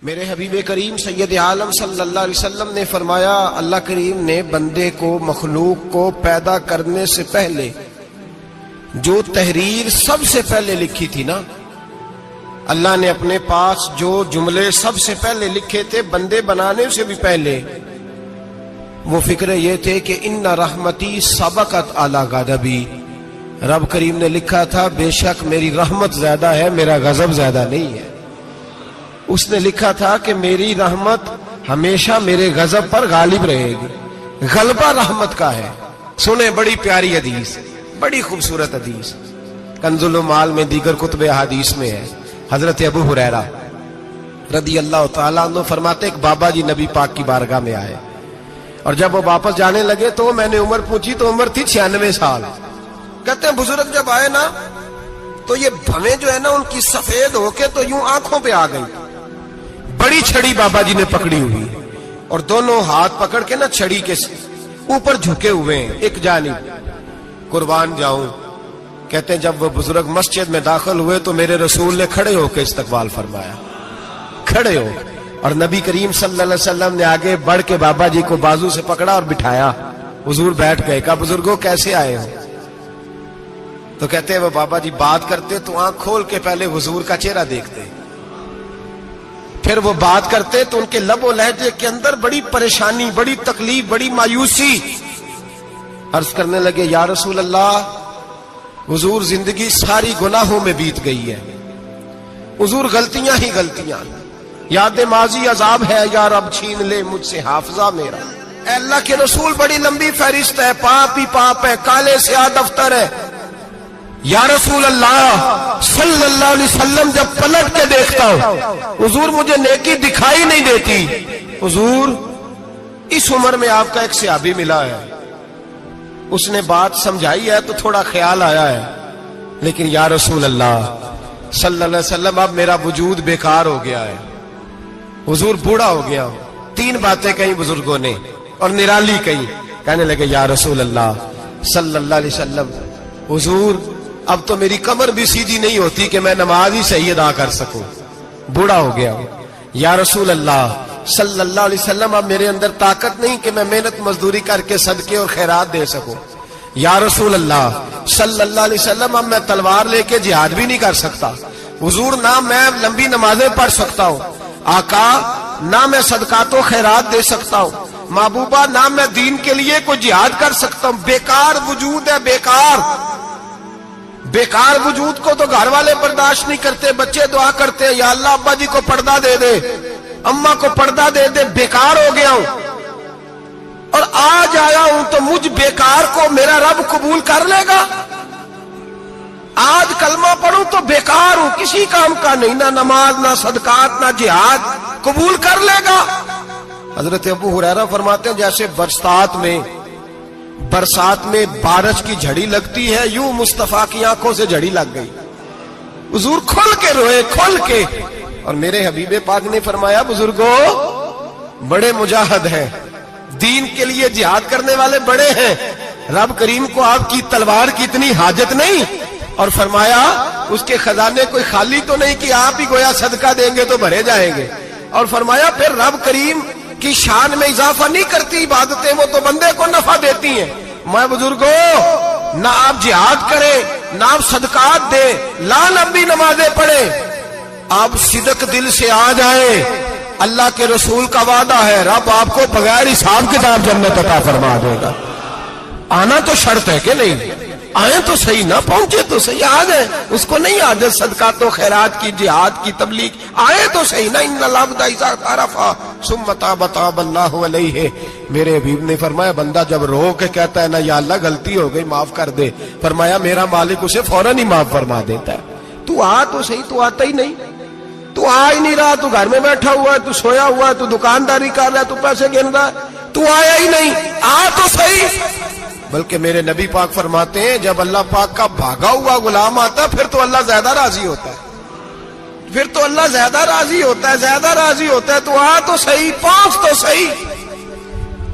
میرے حبیب کریم سید عالم صلی اللہ علیہ وسلم نے فرمایا، اللہ کریم نے بندے کو، مخلوق کو پیدا کرنے سے پہلے جو تحریر سب سے پہلے لکھی تھی نا، اللہ نے اپنے پاس جو جملے سب سے پہلے لکھے تھے بندے بنانے سے بھی پہلے، وہ فکرے یہ تھے کہ ان رحمتی سبقت اعلی غضبی، رب کریم نے لکھا تھا بے شک میری رحمت زیادہ ہے، میرا غضب زیادہ نہیں ہے۔ اس نے لکھا تھا کہ میری رحمت ہمیشہ میرے غضب پر غالب رہے گی، غلبہ رحمت کا ہے۔ سنیں بڑی پیاری حدیث، بڑی خوبصورت حدیث، کنز المال میں دیگر کتب احادیث میں ہے۔ حضرت ابو ہریرہ رضی اللہ تعالیٰ عنہ فرماتے ایک بابا جی نبی پاک کی بارگاہ میں آئے، اور جب وہ واپس جانے لگے تو میں نے عمر پوچھی تو عمر تھی 96 سال۔ کہتے ہیں بزرگ جب آئے نا تو یہ بھویں جو ہے نا ان کی سفید ہو کے تو یوں آنکھوں پہ آ گئی، بڑی چھڑی بابا جی نے پکڑی ہوئی اور دونوں ہاتھ پکڑ کے نا چھڑی کے اوپر جھکے ہوئے ہیں ایک جانب، قربان جاؤں۔ کہتے ہیں جب وہ بزرگ مسجد میں داخل ہوئے تو میرے رسول نے کھڑے ہو کے استقبال فرمایا، کھڑے ہو، اور نبی کریم صلی اللہ علیہ وسلم نے آگے بڑھ کے بابا جی کو بازو سے پکڑا اور بٹھایا۔ حضور بیٹھ گئے، کہا بزرگوں کیسے آئے ہو؟ تو کہتے ہیں وہ بابا جی بات کرتے تو آنکھ کھول کے پہلے حضور کا چہرہ دیکھتے، پھر وہ بات کرتے تو ان کے لب و لہجے کے اندر بڑی پریشانی، بڑی تکلیف، بڑی مایوسی۔ عرض کرنے لگے یا رسول اللہ، حضور زندگی ساری گناہوں میں بیت گئی ہے، حضور غلطیاں ہی غلطیاں، یاد ماضی عذاب ہے، یا رب چھین لے مجھ سے حافظہ میرا۔ اے اللہ کے رسول بڑی لمبی فہرست ہے، پاپ ہی پاپ ہے، کالے سیاہ دفتر ہے۔ یا رسول اللہ صلی اللہ علیہ وسلم جب پلٹ کے دیکھتا ہوں حضور مجھے نیکی دکھائی نہیں دیتی۔ حضور اس عمر میں آپ کا ایک صحابی ملا ہے، اس نے بات سمجھائی ہے تو تھوڑا خیال آیا ہے، لیکن یا رسول اللہ صلی اللہ علیہ وسلم اب میرا وجود بیکار ہو گیا ہے، حضور بوڑھا ہو گیا ہوں۔ تین باتیں کہیں بزرگوں نے اور نرالی کہیں، کہنے لگے یا رسول اللہ صلی اللہ علیہ وسلم، حضور اب تو میری کمر بھی سیدھی نہیں ہوتی کہ میں نماز ہی صحیح ادا کر سکوں، بوڑھا ہو گیا ہوں۔ یا رسول اللہ صلی اللہ علیہ وسلم اب میرے اندر طاقت نہیں کہ میں محنت مزدوری کر کے صدقے اور خیرات دے سکوں۔ یا رسول اللہ صلی اللہ علیہ وسلم اب میں تلوار لے کے جہاد بھی نہیں کر سکتا، حضور نہ میں لمبی نمازیں پڑھ سکتا ہوں، آقا نہ میں صدقات و خیرات دے سکتا ہوں، محبوبہ نہ میں دین کے لیے کوئی جہاد کر سکتا ہوں، بیکار وجود ہے، بیکار بیکار وجود کو تو گھر والے برداشت نہیں کرتے، بچے دعا کرتے ہیں یا اللہ ابا جی کو پردہ دے دے، اماں کو پردہ دے دے، بیکار ہو گیا ہوں، اور آج آیا ہوں تو مجھ بیکار کو میرا رب قبول کر لے گا؟ آج کلمہ پڑھوں تو بیکار ہوں، کسی کام کا نہیں، نہ نماز نہ صدقات نہ جہاد، قبول کر لے گا؟ حضرت ابو ہریرہ فرماتے ہیں جیسے برسات میں بارش کی جھڑی لگتی ہے، یوں مصطفیٰ کی آنکھوں سے جھڑی لگ گئی، حضور کھل کے روئے، کھل کے۔ اور میرے حبیب پاک نے فرمایا بزرگوں بڑے مجاہد ہیں، دین کے لیے جہاد کرنے والے بڑے ہیں، رب کریم کو آپ کی تلوار کی اتنی حاجت نہیں، اور فرمایا اس کے خزانے کوئی خالی تو نہیں کہ آپ ہی گویا صدقہ دیں گے تو بھرے جائیں گے، اور فرمایا پھر رب کریم کی شان میں اضافہ نہیں کرتی عبادتیں، وہ تو بندے کو نفع دیتی ہیں۔ میں بزرگوں نہ آپ جہاد کریں، نہ آپ صدقات دیں، لا لمبی نمازیں پڑھیں، آپ صدق دل سے آ جائیں، اللہ کے رسول کا وعدہ ہے رب آپ کو بغیر حساب کتاب جنت عطا فرما دے گا۔ آنا تو شرط ہے کہ نہیں؟ آئیں تو صحیح، نہ پہنچے تو صحیح، آ جائیں، اس کو نہیں عادت صدقات و خیرات کی، جہاد کی، تبلیغ، آئے تو صحیح نا۔ ان العبد اذا عرف ثم تاب تاب اللہ علیہ، میرے حبیب نے فرمایا بندہ جب رو کے کہتا ہے نا یا اللہ غلطی ہو گئی معاف کر دے، فرمایا میرا مالک اسے فوراً ہی معاف فرما دیتا ہے۔ تو آ تو صحیح، تو آتا ہی نہیں، تو آ ہی نہیں رہا، تو گھر میں بیٹھا ہوا ہے، تو سویا ہوا ہے، تو دکانداری کر رہا ہے، تو پیسے گن رہا ہے، تو آیا ہی نہیں، آ تو صحیح۔ بلکہ میرے نبی پاک فرماتے ہیں جب اللہ پاک کا بھاگا ہوا غلام آتا پھر تو اللہ زیادہ راضی ہوتا ہے، پھر تو اللہ زیادہ راضی ہوتا ہے، زیادہ راضی ہوتا ہے، تو آ تو صحیح، پہنچ تو صحیح۔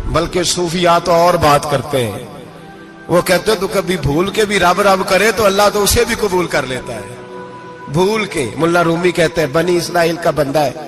بلکہ صوفیاء تو اور بات کرتے ہیں، وہ کہتے تو کبھی بھول کے بھی رب رب کرے تو اللہ تو اسے بھی قبول کر لیتا ہے، بھول کے۔ ملا رومی کہتے ہیں بنی اسرائیل کا بندہ ہے،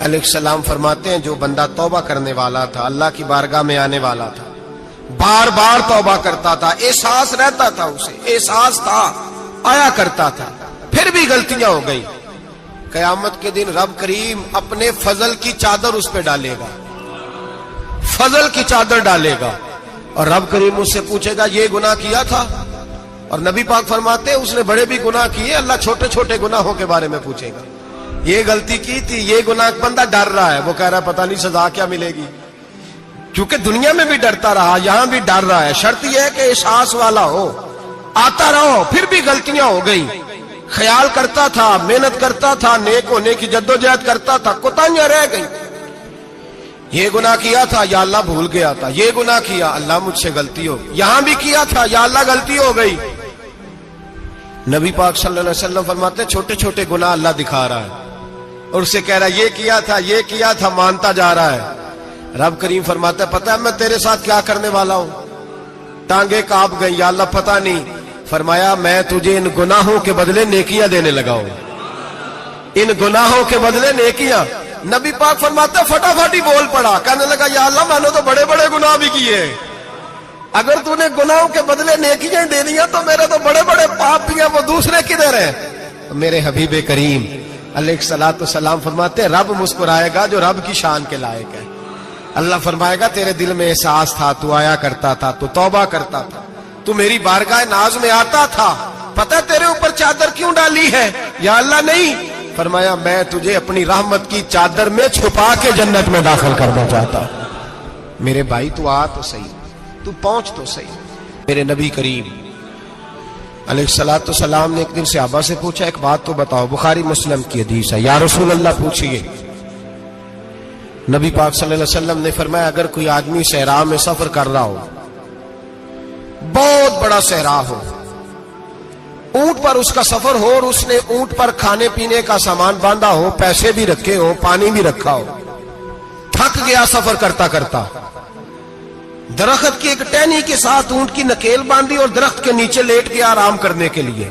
علیہ السلام فرماتے ہیں جو بندہ توبہ کرنے والا تھا، اللہ کی بارگاہ میں آنے والا تھا، بار بار توبہ کرتا تھا، احساس رہتا تھا، اسے احساس تھا، آیا کرتا تھا، پھر بھی غلطیاں ہو گئی، قیامت کے دن رب کریم اپنے فضل کی چادر اس پہ ڈالے گا، فضل کی چادر ڈالے گا، اور رب کریم اس سے پوچھے گا یہ گناہ کیا تھا؟ اور نبی پاک فرماتے ہیں اس نے بڑے بھی گناہ کیے، اللہ چھوٹے چھوٹے گناہوں کے بارے میں پوچھے گا، یہ غلطی کی تھی، یہ گناہ، بندہ ڈر رہا ہے، وہ کہہ رہا ہے پتہ نہیں سزا کیا ملے گی، کیونکہ دنیا میں بھی ڈرتا رہا، یہاں بھی ڈر رہا ہے، شرط یہ ہے کہ احساس والا ہو، آتا رہو، پھر بھی غلطیاں ہو گئی، خیال کرتا تھا، محنت کرتا تھا، نیک ہونے کی جدوجہد کرتا تھا، کوتاہیاں رہ گئی، یہ گناہ کیا تھا یا اللہ بھول گیا تھا، یہ گناہ کیا اللہ مجھ سے غلطی ہو گئی، یہاں بھی کیا تھا یا اللہ غلطی ہو گئی۔ نبی پاک صلی اللہ علیہ وسلم فرماتے ہیں چھوٹے چھوٹے گناہ اللہ دکھا رہا ہے اور اسے کہہ رہا ہے یہ کیا تھا، مانتا جا رہا ہے۔ رب کریم فرماتا ہے پتہ ہے میں تیرے ساتھ کیا کرنے والا ہوں؟ ٹانگیں کانپ گئی، یا اللہ پتہ نہیں، فرمایا میں تجھے ان گناہوں کے بدلے نیکیاں دینے لگا ہوں، ان گناہوں کے بدلے نیکیاں۔ نبی پاک فرماتا ہے فٹافٹ ہی بول پڑا، کہنے لگا یا اللہ میں نے تو بڑے بڑے گناہ بھی کیے، اگر تو نے گناہوں کے بدلے نیکیاں دے دیا تو میرے تو بڑے بڑے پاپ بھی ہیں، وہ دوسرے کدھر ہیں؟ تو میرے حبیب کریم علیہ الصلوۃ والسلام فرماتے ہیں رب مسکرائے گا جو رب کی شان کے لائق ہے، اللہ فرمائے گا تیرے دل میں احساس تھا، تو آیا کرتا تھا، تو توبہ کرتا تھا، تو میری بارگاہ ناز میں آتا تھا، پتہ تیرے اوپر چادر کیوں ڈالی ہے؟ یا اللہ نہیں، فرمایا میں تجھے اپنی رحمت کی چادر میں چھپا کے جنت میں داخل کرنا چاہتا ہوں۔ میرے بھائی تو آ تو صحیح، تو پہنچ تو صحیح۔ میرے نبی کریم علیہ الصلوۃ والسلام نے ایک دن صحابہ سے پوچھا ایک بات تو بتاؤ، بخاری مسلم کی حدیث ہے، یا رسول اللہ پوچھئے۔ نبی پاک صلی اللہ علیہ وسلم نے فرمایا اگر کوئی آدمی صحرا میں سفر کر رہا ہو، بہت بڑا صحرا ہو، اونٹ پر اس کا سفر ہو اور اس نے اونٹ پر کھانے پینے کا سامان باندھا ہو، پیسے بھی رکھے ہو، پانی بھی رکھا ہو، تھک گیا سفر کرتا کرتا، درخت کی ایک ٹہنی کے ساتھ اونٹ کی نکیل باندھی اور درخت کے نیچے لیٹ گیا آرام کرنے کے لیے۔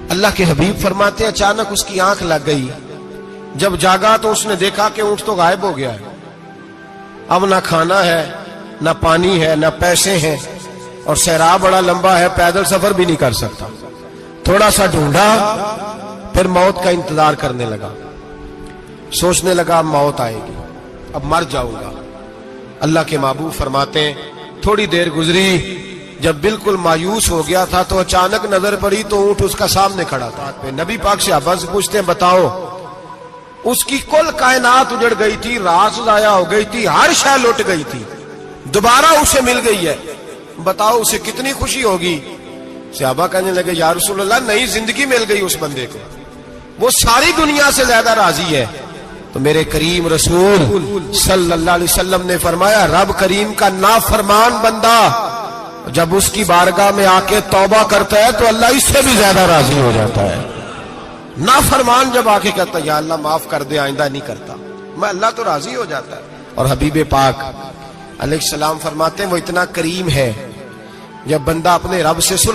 اللہ کے حبیب فرماتے ہیں اچانک اس کی آنکھ لگ گئی، جب جاگا تو اس نے دیکھا کہ اونٹ تو غائب ہو گیا ہے، اب نہ کھانا ہے، نہ پانی ہے، نہ پیسے ہیں، اور صحرا بڑا لمبا ہے، پیدل سفر بھی نہیں کر سکتا۔ تھوڑا سا ڈھونڈا، پھر موت کا انتظار کرنے لگا، سوچنے لگا اب موت آئے گی، اب مر جاؤں گا۔ اللہ کے محبوب فرماتے ہیں تھوڑی دیر گزری، جب بالکل مایوس ہو گیا تھا تو اچانک نظر پڑی تو اونٹ اس کا سامنے کھڑا تھا۔ نبی پاک سے صحابہ سے پوچھتے ہیں بتاؤ، اس کی کل کائنات اجڑ گئی تھی، راز ضائع ہو گئی تھی، ہر شے لٹ گئی تھی، دوبارہ اسے مل گئی ہے، بتاؤ اسے کتنی خوشی ہوگی؟ صحابہ کہنے لگے یا رسول اللہ نئی زندگی مل گئی اس بندے کو، وہ ساری دنیا سے زیادہ راضی ہے۔ تو میرے کریم رسول صلی اللہ علیہ وسلم نے فرمایا رب کریم کا نافرمان بندہ جب اس کی بارگاہ میں آ کے توبہ کرتا ہے تو اللہ اس سے بھی زیادہ راضی ہو جاتا ہے۔ نافرمان جب آ کے کہتا ہے یا اللہ معاف کر دے، آئندہ نہیں کرتا، میں اللہ تو راضی ہو جاتا ہے۔ اور حبیب پاک علیہ السلام فرماتے ہیں وہ اتنا کریم ہے، جب بندہ اپنے رب سے صلح